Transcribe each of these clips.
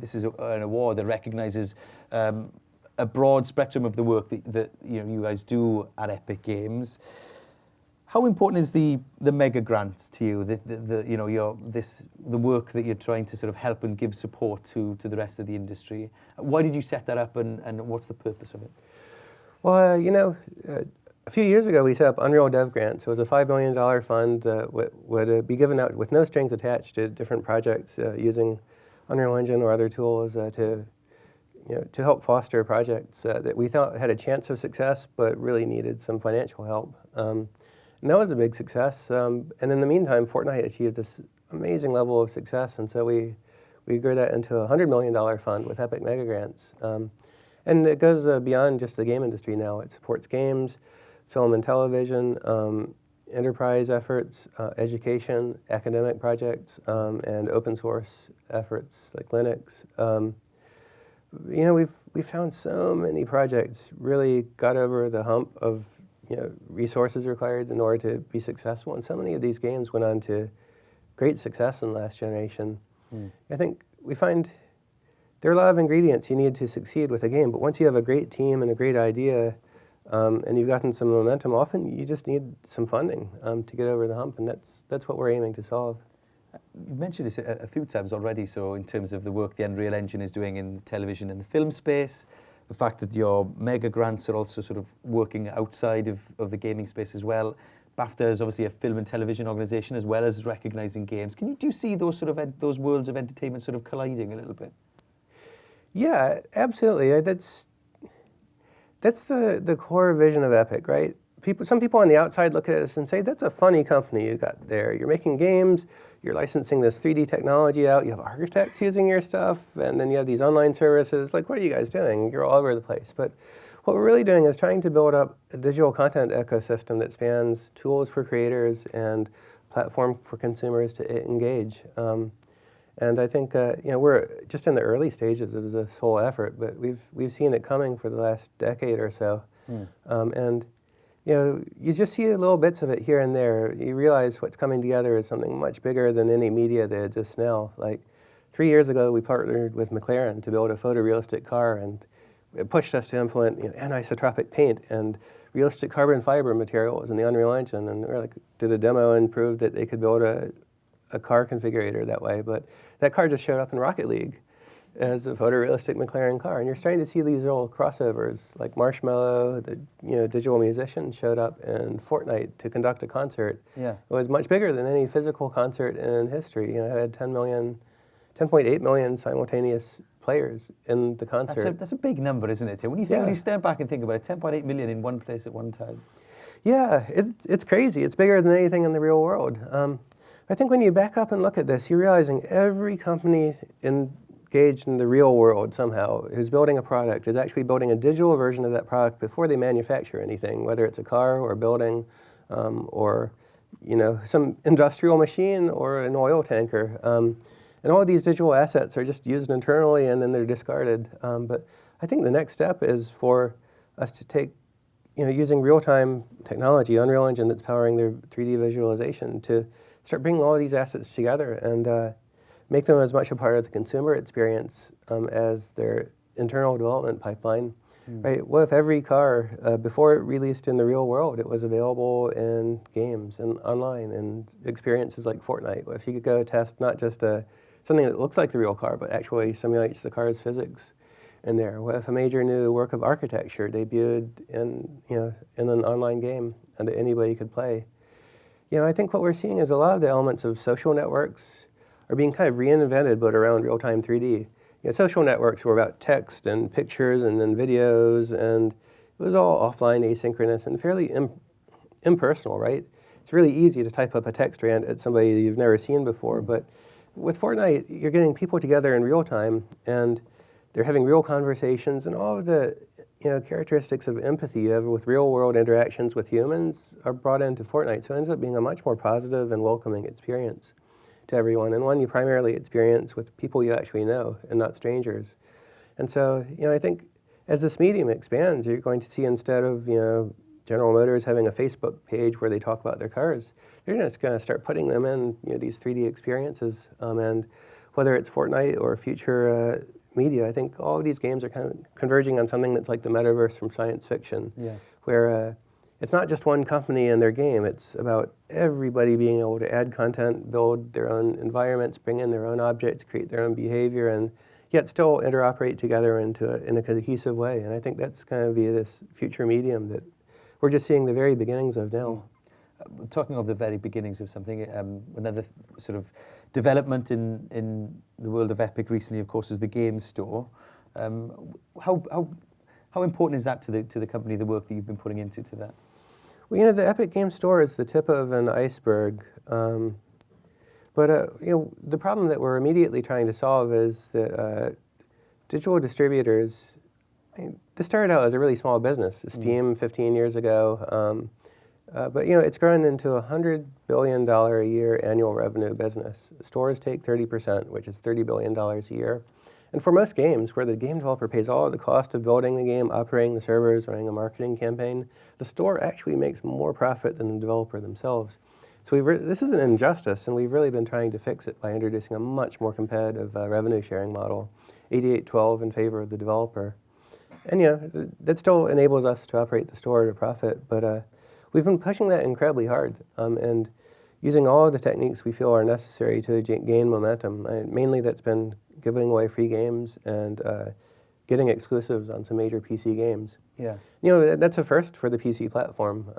this is an award that recognises a broad spectrum of the work that you guys do at Epic Games. How important is the mega grants to you? The work that you're trying to sort of help and give support to the rest of the industry. Why did you set that up, and what's the purpose of it? Well, a few years ago we set up Unreal Dev Grants. It was a $5 million fund that would be given out with no strings attached to different projects using Unreal Engine or other tools to help foster projects that we thought had a chance of success but really needed some financial help. And that was a big success. And in the meantime, Fortnite achieved this amazing level of success, and so we grew that into a $100 million fund with Epic MegaGrants. And it goes beyond just the game industry now. It supports games, film and television, enterprise efforts, education, academic projects, and open source efforts like Linux. We've found so many projects really got over the hump of resources required in order to be successful, and so many of these games went on to great success in the last generation. I think we find there are a lot of ingredients you need to succeed with a game, but once you have a great team and a great idea, and you've gotten some momentum, often you just need some funding to get over the hump, and that's what we're aiming to solve. You've mentioned this a few times already, so in terms of the work the Unreal Engine is doing in television and the film space, the fact that your mega grants are also sort of working outside of the gaming space as well. BAFTA is obviously a film and television organisation as well as recognising games. Do you see those sort of those worlds of entertainment sort of colliding a little bit? Yeah, absolutely. That's the core vision of Epic, right? Some people on the outside look at us and say, that's a funny company you got there. You're making games, you're licensing this 3D technology out, you have architects using your stuff, and then you have these online services. Like, what are you guys doing? You're all over the place. But what we're really doing is trying to build up a digital content ecosystem that spans tools for creators and platform for consumers to engage. And I think we're just in the early stages of this whole effort, but we've seen it coming for the last decade or so. And you just see little bits of it here and there. You realize what's coming together is something much bigger than any media that exists now. Like 3 years ago, we partnered with McLaren to build a photorealistic car, and it pushed us to implement anisotropic paint and realistic carbon fiber materials in the Unreal Engine, and we did a demo and proved that they could build a car configurator that way. But that car just showed up in Rocket League as a photorealistic McLaren car, and you're starting to see these little crossovers, like Marshmello, the digital musician, showed up in Fortnite to conduct a concert. Yeah. It was much bigger than any physical concert in history. It had 10.8 million simultaneous players in the concert. That's a big number, isn't it? When you step back and think about it, 10.8 million in one place at one time. Yeah, it's crazy. It's bigger than anything in the real world. I think when you back up and look at this, you're realizing every company engaged in the real world somehow who's building a product is actually building a digital version of that product before they manufacture anything, whether it's a car or a building or some industrial machine or an oil tanker. And all of these digital assets are just used internally and then they're discarded. But I think the next step is for us to take, using real-time technology, Unreal Engine that's powering their 3D visualization, to start bringing all of these assets together and make them as much a part of the consumer experience as their internal development pipeline. Right? What if every car, before it released in the real world, it was available in games and online and experiences like Fortnite? What if you could go test not just something that looks like the real car, but actually simulates the car's physics in there? What if a major new work of architecture debuted in an online game and that anybody could play? I think what we're seeing is a lot of the elements of social networks are being kind of reinvented, but around real-time 3D. Social networks were about text and pictures and then videos, and it was all offline, asynchronous, and fairly impersonal, right? It's really easy to type up a text rant at somebody you've never seen before, but with Fortnite, you're getting people together in real time, and they're having real conversations, and all of the characteristics of empathy you have with real-world interactions with humans are brought into Fortnite, so it ends up being a much more positive and welcoming experience to everyone, and one you primarily experience with people you actually know and not strangers. And so, I think as this medium expands, you're going to see, instead of, General Motors having a Facebook page where they talk about their cars, they're just going to start putting them in these 3D experiences. And whether it's Fortnite or future media, I think all of these games are kind of converging on something that's like the Metaverse from science fiction, where it's not just one company and their game, it's about everybody being able to add content, build their own environments, bring in their own objects, create their own behavior, and yet still interoperate together in a cohesive way. And I think that's kind of this future medium that we're just seeing the very beginnings of now. Talking of the very beginnings of something, another sort of development in the world of Epic recently, of course, is the Games Store. How important is that to the company, the work that you've been putting into that? Well, the Epic Games Store is the tip of an iceberg. But the problem that we're immediately trying to solve is that digital distributors, this started out as a really small business. Steam 15 years ago. But it's grown into a $100 billion a year annual revenue business. Stores take 30%, which is $30 billion a year. And for most games, where the game developer pays all of the cost of building the game, operating the servers, running a marketing campaign, the store actually makes more profit than the developer themselves. So this is an injustice, and we've really been trying to fix it by introducing a much more competitive revenue sharing model, 88-12 in favor of the developer. And that still enables us to operate the store at a profit, but we've been pushing that incredibly hard and using all of the techniques we feel are necessary to gain momentum. Mainly that's been giving away free games and getting exclusives on some major PC games. Yeah. That's a first for the PC platform.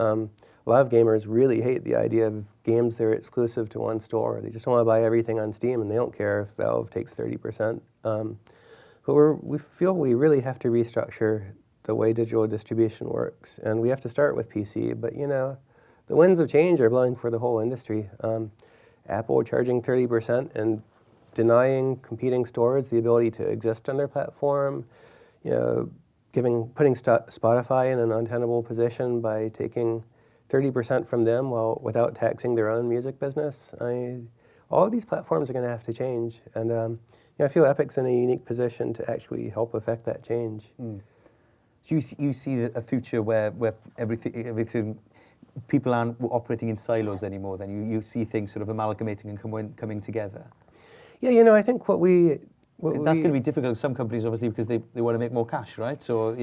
A lot of gamers really hate the idea of games that are exclusive to one store. They just want to buy everything on Steam, and they don't care if Valve takes 30%. But we feel we really have to restructure the way digital distribution works, and we have to start with PC. But the winds of change are blowing for the whole industry. Apple charging 30% and denying competing stores the ability to exist on their platform. Putting Spotify in an untenable position by taking 30% from them without taxing their own music business. All of these platforms are going to have to change, and I feel Epic's in a unique position to actually help affect that change. So you see a future where everything people aren't operating in silos anymore. Then you see things sort of amalgamating and coming together. Yeah, I think that's going to be difficult for some companies, obviously, because they want to make more cash, right? So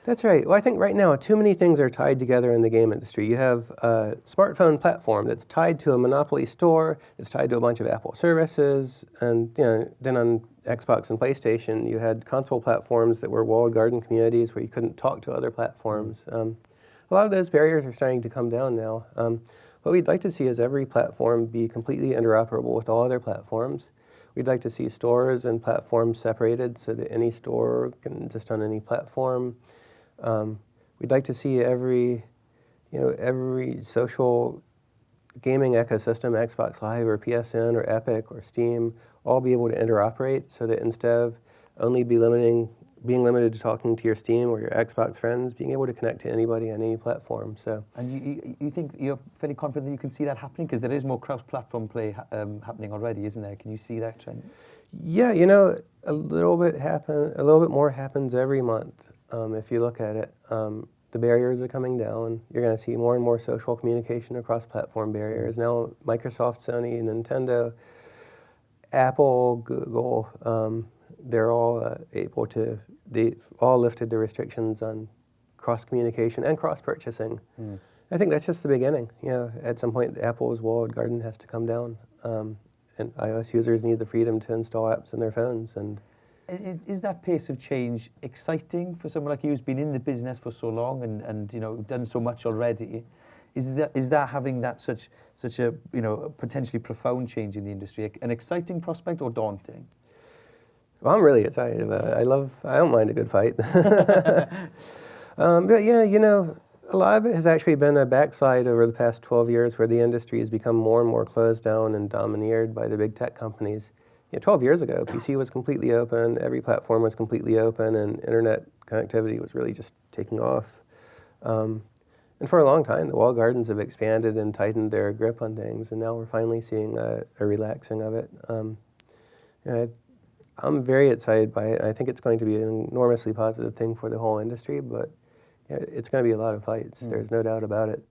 That's right. Well, I think right now too many things are tied together in the game industry. You have a smartphone platform that's tied to a monopoly store. It's tied to a bunch of Apple services, and then on Xbox and PlayStation, you had console platforms that were walled garden communities where you couldn't talk to other platforms. A lot of those barriers are starting to come down now. What we'd like to see is every platform be completely interoperable with all other platforms. We'd like to see stores and platforms separated so that any store can exist on any platform. We'd like to see every social gaming ecosystem, Xbox Live or PSN or Epic or Steam, all be able to interoperate so that instead of only being limited to talking to your Steam or your Xbox friends, being able to connect to anybody on any platform. So. And you think you're fairly confident that you can see that happening? Because there is more cross-platform play happening already, isn't there? Can you see that trend? Yeah, a little bit more happens every month. If you look at it, the barriers are coming down. You're going to see more and more social communication across platform barriers. Now, Microsoft, Sony, Nintendo, Apple, Google, they're all they've all lifted the restrictions on cross-communication and cross-purchasing. I think that's just the beginning. At some point, Apple's walled garden has to come down, and iOS users need the freedom to install apps on their phones. And is that pace of change exciting for someone like you who's been in the business for so long and done so much already? Is that having that such a potentially profound change in the industry an exciting prospect or daunting? Well, I'm really excited about it. I don't mind a good fight. But yeah, a lot of it has actually been a backslide over the past 12 years where the industry has become more and more closed down and domineered by the big tech companies. 12 years ago, PC was completely open, every platform was completely open, and internet connectivity was really just taking off. And for a long time, the walled gardens have expanded and tightened their grip on things, and now we're finally seeing a relaxing of it. I'm very excited by it. I think it's going to be an enormously positive thing for the whole industry, but it's going to be a lot of fights. There's no doubt about it.